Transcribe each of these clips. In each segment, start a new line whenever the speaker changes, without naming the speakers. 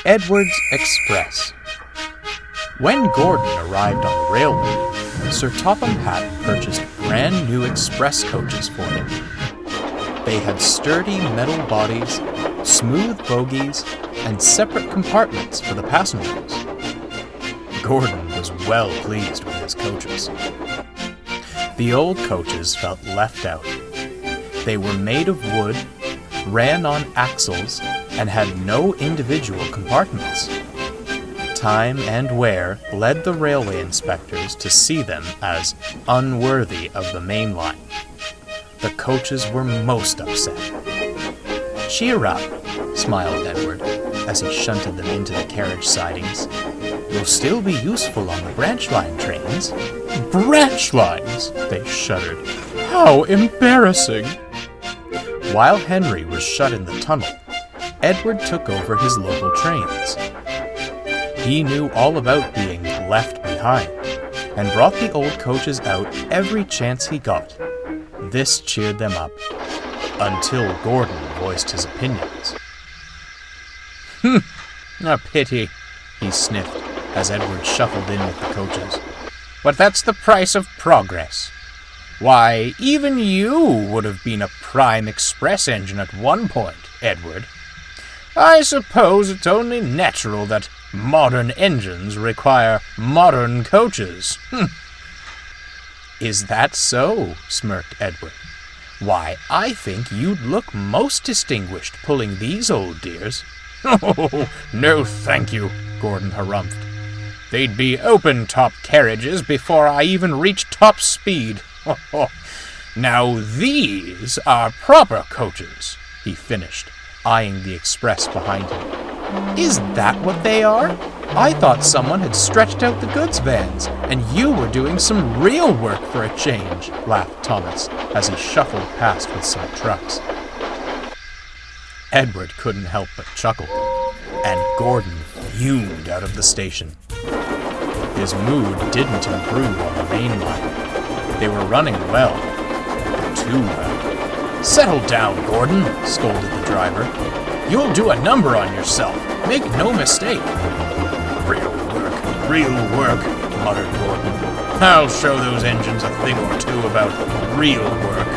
Edward's Express. When Gordon arrived on the railway, Sir Topham Hatt purchased brand new express coaches for him. They had sturdy metal bodies, smooth bogies, and separate compartments for the passengers. Gordon was well pleased with his coaches. The old coaches felt left out. They were made of wood, ran on axles, and had no individual compartments. Time and wear led the railway inspectors to see them as unworthy of the main line. The coaches were most upset. "Cheer up," smiled Edward, as he shunted them into the carriage sidings. "You'll still be useful on the branch line trains." "Branch lines!" they shuddered. "How embarrassing!" While Henry was shut in the tunnel, Edward took over his local trains. He knew all about being left behind, and brought the old coaches out every chance he got. This cheered them up, until Gordon voiced his opinions. "A pity," he sniffed, as Edward shuffled in with the coaches. "But that's the price of progress. Why, even you would have been a prime express engine at one point, Edward. I suppose it's only natural that modern engines require modern coaches." "Is that so?" smirked Edward. "Why, I think you'd look most distinguished pulling these old dears." "Oh, no thank you," Gordon harumphed. "They'd be open-top carriages before I even reached top speed. Now these are proper coaches," he finished, eyeing the express behind him. "Is that what they are? I thought someone had stretched out the goods vans, and you were doing some real work for a change," laughed Thomas, as he shuffled past with some trucks. Edward couldn't help but chuckle, and Gordon fumed out of the station. His mood didn't improve on the main line. They were running well, too well. "Settle down, Gordon," scolded the driver. "You'll do a number on yourself. Make no mistake." Real work, muttered Gordon. "I'll show those engines a thing or two about real work."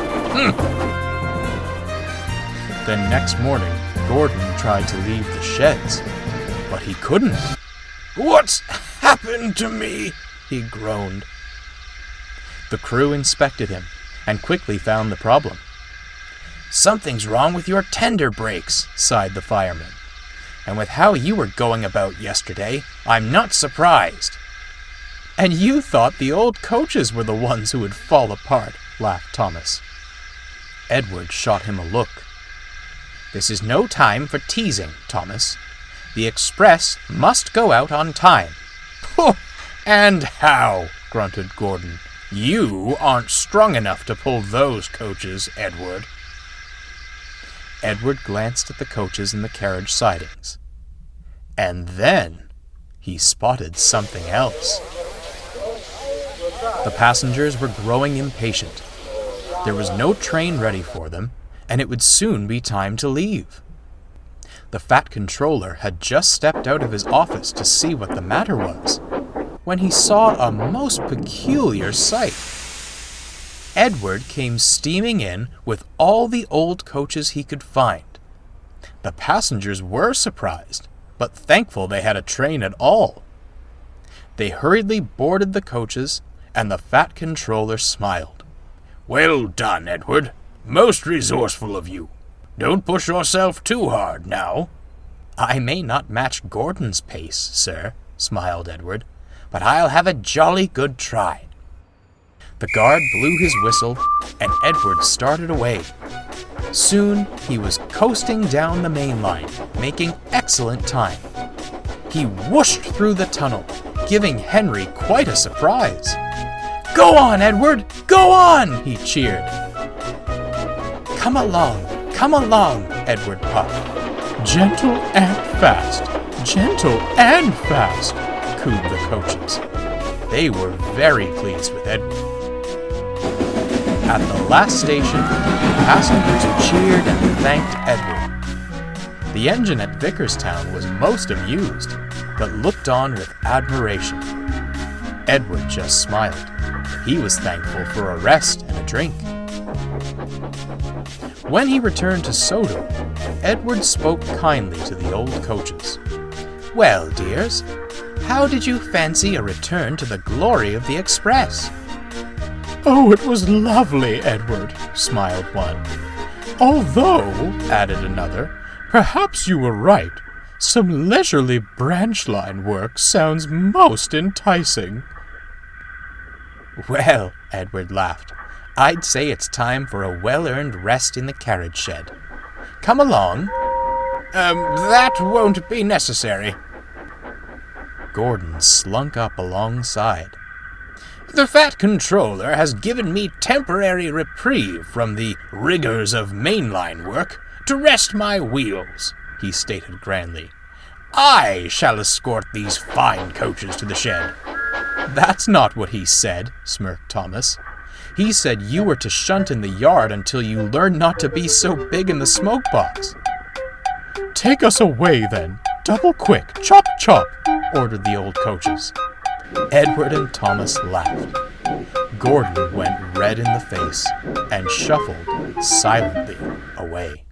Then next morning, Gordon tried to leave the sheds, but he couldn't. "What's happened to me?" he groaned. The crew inspected him, and quickly found the problem. "Something's wrong with your tender brakes," sighed the fireman. "And with how you were going about yesterday, I'm not surprised." "And you thought the old coaches were the ones who would fall apart," laughed Thomas. Edward shot him a look. "This is no time for teasing, Thomas. The express must go out on time." "And how?" grunted Gordon. "You aren't strong enough to pull those coaches, Edward." Edward glanced at the coaches in the carriage sidings. And then he spotted something else. The passengers were growing impatient. There was no train ready for them, and it would soon be time to leave. The fat controller had just stepped out of his office to see what the matter was, when he saw a most peculiar sight. Edward came steaming in with all the old coaches he could find. The passengers were surprised, but thankful they had a train at all. They hurriedly boarded the coaches, and the fat controller smiled. "Well done, Edward. Most resourceful of you. Don't push yourself too hard now." "I may not match Gordon's pace, sir," smiled Edward, "but I'll have a jolly good try." The guard blew his whistle, and Edward started away. Soon, he was coasting down the main line, making excellent time. He whooshed through the tunnel, giving Henry quite a surprise. "Go on, Edward! Go on!" he cheered. Come along, Edward puffed. "Gentle and fast, gentle and fast," cooed the coaches. They were very pleased with Edward. At the last station, the passengers cheered and thanked Edward. The engine at Vickerstown was most amused, but looked on with admiration. Edward just smiled. He was thankful for a rest and a drink. When he returned to Sodor, Edward spoke kindly to the old coaches. "Well, dears, how did you fancy a return to the glory of the Express?" "Oh, it was lovely, Edward," smiled one. "Although," added another, "perhaps you were right. Some leisurely branch line work sounds most enticing." "Well," Edward laughed, "I'd say it's time for a well-earned rest in the carriage shed. Come along." That won't be necessary." Gordon slunk up alongside. "The Fat Controller has given me temporary reprieve from the rigors of mainline work to rest my wheels," he stated grandly. "I shall escort these fine coaches to the shed." "That's not what he said," smirked Thomas. "He said you were to shunt in the yard until you learned not to be so big in the smoke box." "Take us away, then. Double quick. Chop, chop," ordered the old coaches. Edward and Thomas laughed. Gordon went red in the face and shuffled silently away.